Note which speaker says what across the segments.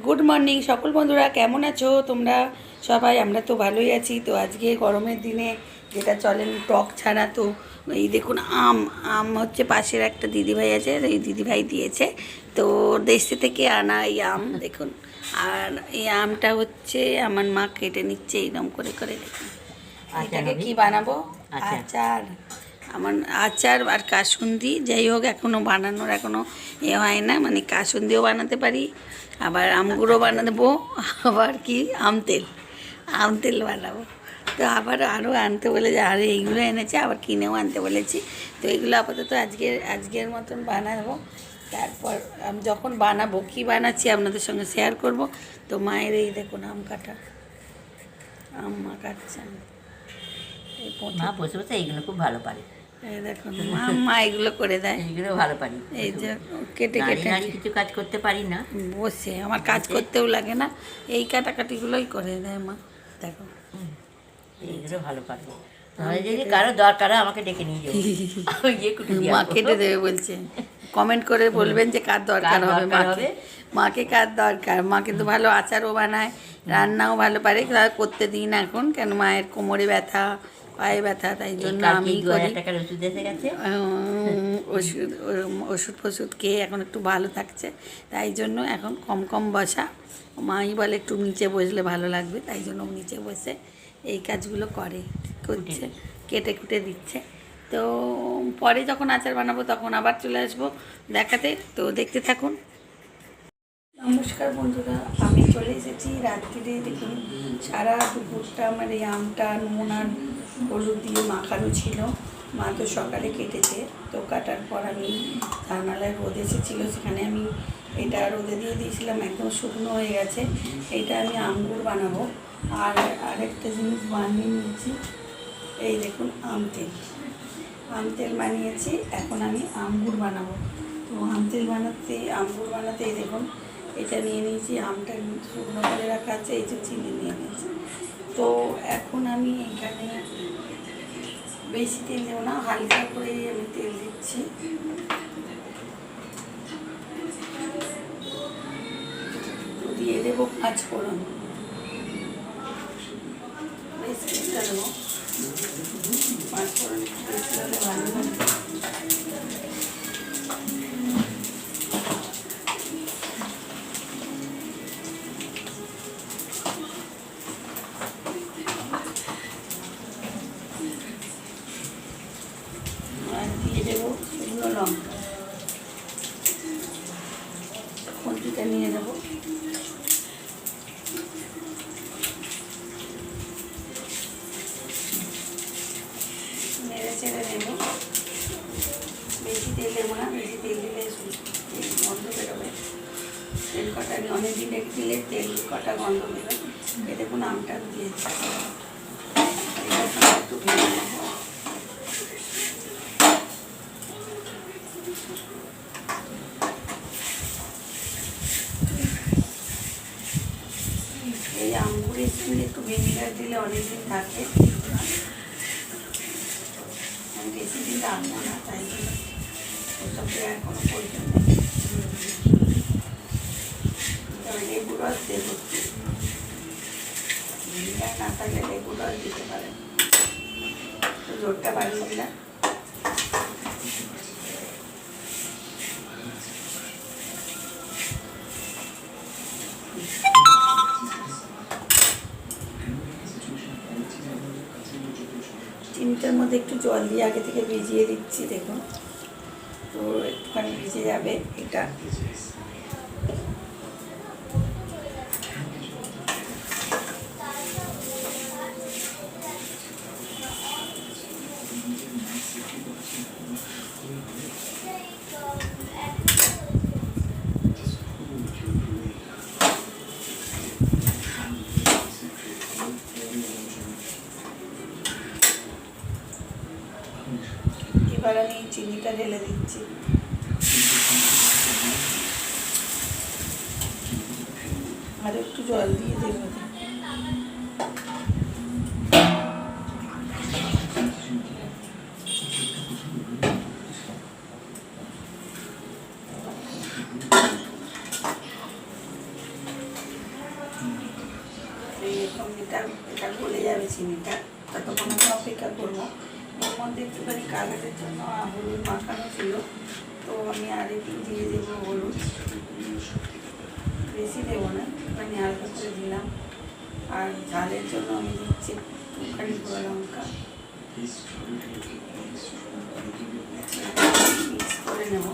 Speaker 1: Good morning সকল বন্ধুরা, কেমন আছো তোমরা সবাই? আমরা তো ভালোই আছি। তো আজকে গরমের দিনে যেটা চলেন টক ছাড়া, তো এই দেখুন আম আম হচ্ছে পাশের একটা দিদিভাই আছে, এই দিদিভাই দিয়েছে। তো দেশে থেকে আনা এই আম দেখুন। আর এই আমটা হচ্ছে আমার মা কেটে নিচ্ছে এইরকম করে করে। দেখুন এটাকে কি বানাবো? আচার। আমার আচার আর কাসুন্দি, যাই হোক এখনও বানানোর এখনও হয় না, মানে কাসুন্দিও বানাতে পারি, আবার আমগুঁড়ো বানাবো, আবার কি আম তেল বানাবো। তো আবার আরও আনতে বলে যে আরও এইগুলো এনেছে, আবার কিনেও আনতে বলেছি। তো এগুলো আপাতত আজকের মতন বানাবো। তারপর আমি যখন বানাবো কি বানাচ্ছি আপনাদের সঙ্গে শেয়ার করব। তো মায়ের এই দেখুন আম কাটা, আম মা কাটছেন।
Speaker 2: মা বসে বসে এইগুলো খুব ভালো পারে।
Speaker 1: এই দেখুন মা এগুলো করে দেয়,
Speaker 2: এইগুলো ভালো পারি।
Speaker 1: এই যে কেটে কেটে
Speaker 2: কিছু কাজ করতে পারি না,
Speaker 1: বসে আমার কাজ করতেও লাগে না, এই কাটাকাটিগুলোই করে দেয় মা। দেখো
Speaker 2: এইগুলো ভালো পারি। যদি কারো দরকার হয় আমাকে ডেকে নিয়ে যাবো,
Speaker 1: মা কেটে দেবে বলছে। কমেন্ট করে বলবেন যে কার দরকার হবে মাকে কার দরকার। মা কিন্তু ভালো আচারও বানায়, রান্নাও ভালো পারে, করতে দিই না এখন, কেন মায়ের কোমরে ব্যথা, পায়ে ব্যথা, তাই জন্য আমি করি। ওষুধ ফষুধ খেয়ে এখন একটু ভালো থাকছে, তাই জন্য এখন কম কম বসা। মাই বলে একটু নিচে বসলে ভালো লাগবে, তাই জন্য নিচে বসে এই কাজগুলো করছে, কেটে কুটে দিচ্ছে। তো পরে যখন আচার বানাবো তখন আবার চলে আসবো দেখাতে, তো দেখতে থাকুন। নমস্কার বন্ধুরা, আমি চলে এসেছি রাত্রিরে। দেখুন সারা দুপুরটা আমার এই আমটা নুন আর হলুদ দিয়ে মাখানো ছিল। মা তো সকালে কেটেছে, তো কাটার পর আমি জানালায় রোদ এসেছিলো, সেখানে আমি এটা রোদে দিয়ে দিয়েছিলাম, একদম শুকনো হয়ে গেছে। এইটা আমি আমগুড় বানাবো। আর আরেকটা জিনিস বানিয়ে নিয়েছি, এই দেখুন আম তেল বানিয়েছি। এখন আমি আমগুড় বানাবো। তো আমগুড় বানাতে এই দেখুন এটা নিয়ে নিয়েছি, আমটা শুকনো করে রাখা আছে, এই যে চিনি নিয়ে নিয়েছি। তো এখন আমি এখানে বেশি তেল দেবো না, হালকা করেই আমি তেল দিচ্ছি। তো দিয়ে দেবো 5 ফোড়ন, বেশি তেলটা দেবো, 5 ফোড়ন বেশি হলে ভালো লাগে। দিয়ে দেবো শুকনো লঙ্কা, খন্তিটা নিয়ে দেবো। নেড়ে চেড়ে দেবো, বেশি তেল দেবো না, বেশি তেল দিলে গন্ধ বেরোবে। তেল কটা অনেকদিন রেখে দিলে তেল কটা গন্ধ বেরোবে। এ দেখুন আমটা দিয়েছি, একটু ভেজে নেবো। এই আমগুড়ের সঙ্গে একটু ভিনিগার দিলে অনেকদিন থাকে, আমি বেশি দিন রাখবো না, তাই জন্য ওসব দেওয়ার কোনো প্রয়োজন নেই। লেবু রস দেবো, ভিনিগার না থাকলে লেবু রস দিতে পারেন, তো জোরটা বাড়িয়ে দিলাম। চিনিটার মধ্যে একটু জল দিয়ে আগে থেকে ভিজিয়ে দিচ্ছি, দেখুন তো একটুখানি ভিজে যাবে এটা। এবার আমি চিনিটা ঢেলে দিচ্ছি, আর একটু জল দিয়ে দেবো। একটুখানি কালারের জন্য হলুদ মাখানো ছিল, তো আমি আর একটু দিয়ে দেবো হলুদ, বেশি দেবো না, একটুখানি হালকা করে দিলাম। আর ঝালের জন্য আমি দিচ্ছি একটুখানি গুঁড়ো লঙ্কা, মিক্স করে নেব।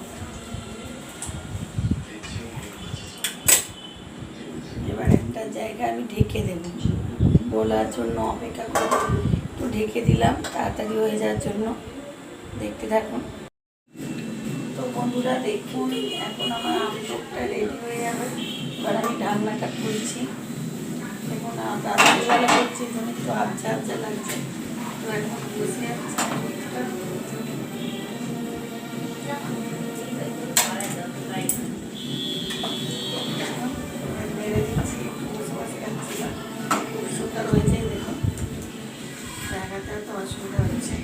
Speaker 1: এবার একটা জায়গায় আমি ঢেকে দেব, গলার জন্য অপেক্ষা করব, একটু ঢেকে দিলাম তাড়াতাড়ি হয়ে যাওয়ার জন্য। দেখতে থাকুন। তো বন্ধুরা দেখুন, এখন আমার আমচোখটা রেডি হয়ে যাবে। এবার আমি ঢাকনাটা খুলছি। দেখুন রাত্রিবেলা করছি, জন্য একটু আবজা আবজা লাগছে, তো এখন বসে যাচ্ছে আমচোখটা। মেরে দিচ্ছি, বসে বসে খাচ্ছিলাম, খুব সুন্দর হয়েছে। দেখুন জায়গাটা তো অসুবিধা হচ্ছে।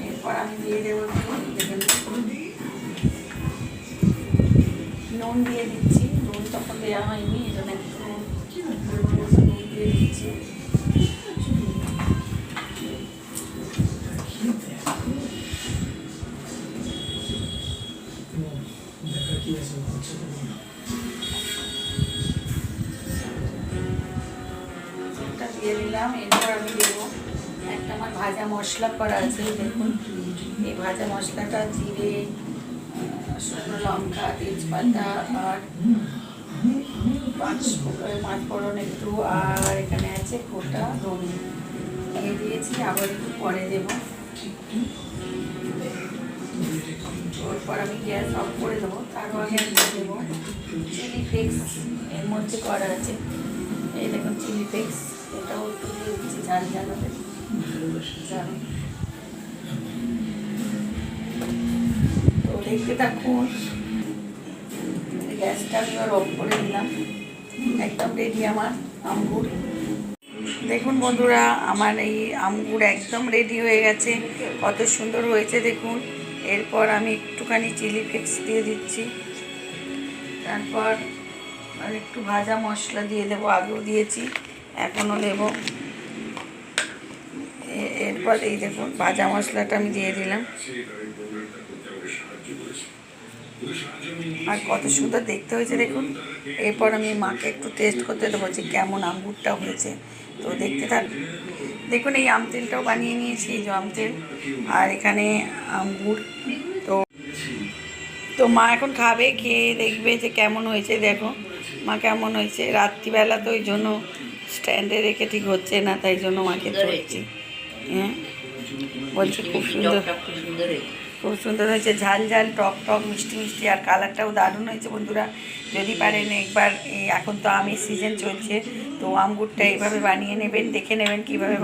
Speaker 1: এরপর আমি দিয়ে দেবো নুন দিয়ে দিচ্ছি। নুন তখন দেওয়া হয়নি, এই জন্য একটু নুন দিয়ে দিচ্ছি। দিয়ে দিলাম। এরপর আমি দেবো একটা আমার ভাজা মশলা করা আছে। দেখুন এই ভাজা মশলাটা জিরে, শুকনো লঙ্কা, তেজপাতা আর পাঁচফোড়ন একটু, আর এখানে আছে গোটা ধনে দিয়ে দিয়েছি। আবার একটু পরে দেবো। এরপর আমি গ্যাস অফ করে দেবো। তারও আগে আমি দেবো চিলি ফ্লেক্স, এর মধ্যে করা আছে। এই দেখুন চিলি ফ্লেক্স, এটাও একটু দিয়ে দিচ্ছি ঝাল ঝাল হবে। তো দেখতে থাকুন। গ্যাসটা আমি এবার অফ করে দিলাম। একদম রেডি আমার আমগুড়। দেখুন বন্ধুরা, আমার এই আমগুড় একদম রেডি হয়ে গেছে। কত সুন্দর হয়েছে দেখুন। এরপর আমি একটুখানি চিলি ফ্লেক্স দিয়ে দিচ্ছি। তারপর আর একটু ভাজা মশলা দিয়ে দেবো, আগেও দিয়েছি এখনও দেবো। এরপর এই দেখুন ভাজা মশলাটা আমি দিয়ে দিলাম। আর কত সুন্দর দেখতে হয়েছে দেখুন। এরপর আমি মাকে একটু টেস্ট করতে দেবো যে কেমন আমগুড়টা হয়েছে। তো দেখতে থাকুন। দেখুন এই আম তেলটাও বানিয়ে নিয়েছি, এই যে আম তেল, আর এখানে আমগুড়। তো মা এখন খাবে, খেয়ে দেখবে যে কেমন হয়েছে। দেখো মা কেমন হয়েছে। রাত্রিবেলা তো ওই জন্য স্ট্যান্ডে রেখে ঠিক হচ্ছে না, তাই জন্য মাকে ধরছি। হ্যাঁ বলছি খুব সুন্দর, খুব সুন্দর হয়েছে। ঝাল ঝাল, টক টক, মিষ্টি মিষ্টি, আর কালারটাও দারুণ হয়েছে বন্ধুরা। যদি পারেন একবার, এখন তো আমের সিজন চলছে, তো আমগুড়টা এইভাবে বানিয়ে নেবেন, দেখে নেবেন কীভাবে